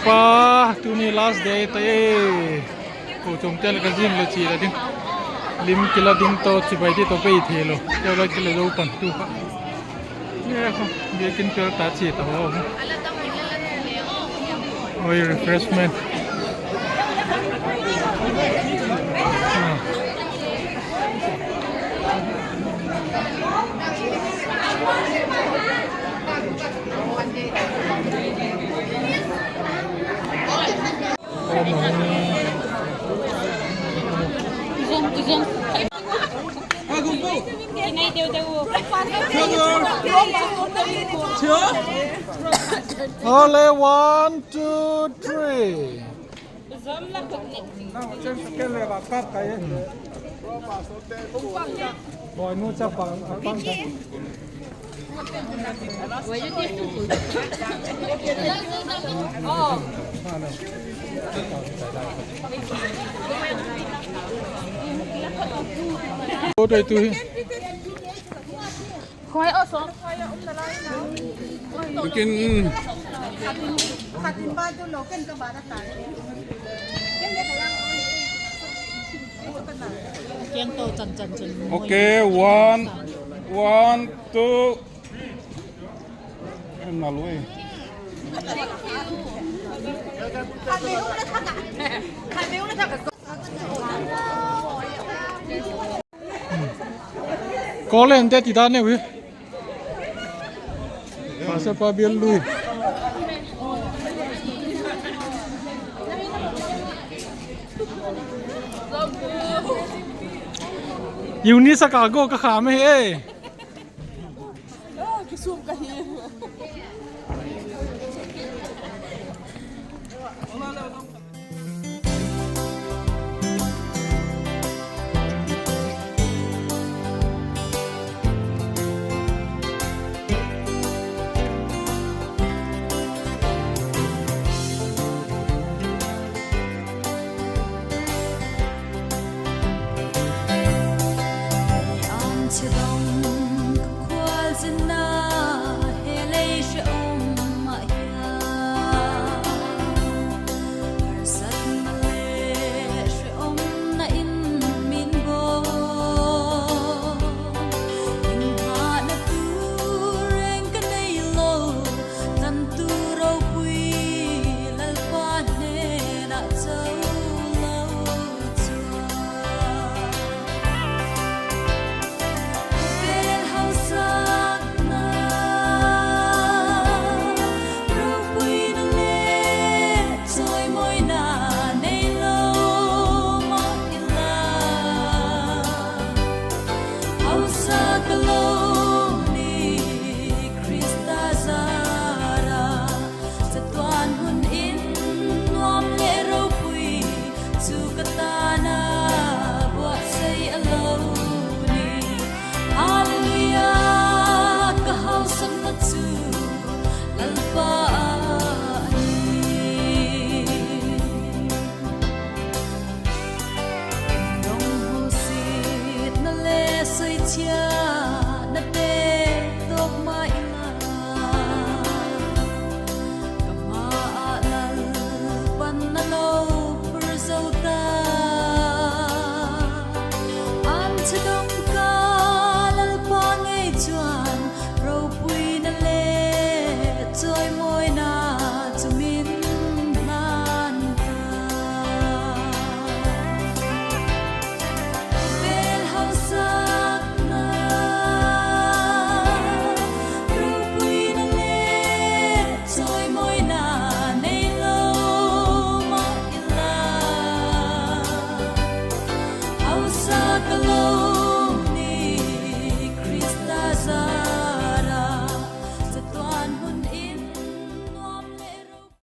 pa tu ni last day tay ko chom tel ka jing le chi la ding lim kila ding to chi bai ti to pe thelo ke la kila zo pan tu pa ye ko ye kin per ta chi ta ho oi refreshment Only 1, 2, 3. Boy, nu chấp bằng con cái. Ô đây tôi. Khoai ở số khoai ở ôm lại nào. Mungkin Katin ba tu lo kan ka ba ta ta. Kan dia kalang kian to chan chan chan. okay, 1, 1, 2. Em nào luôn. Có lên thế thì đan này với pasal pa biar lui Uni Chicago ka kham he Kisum ka hi.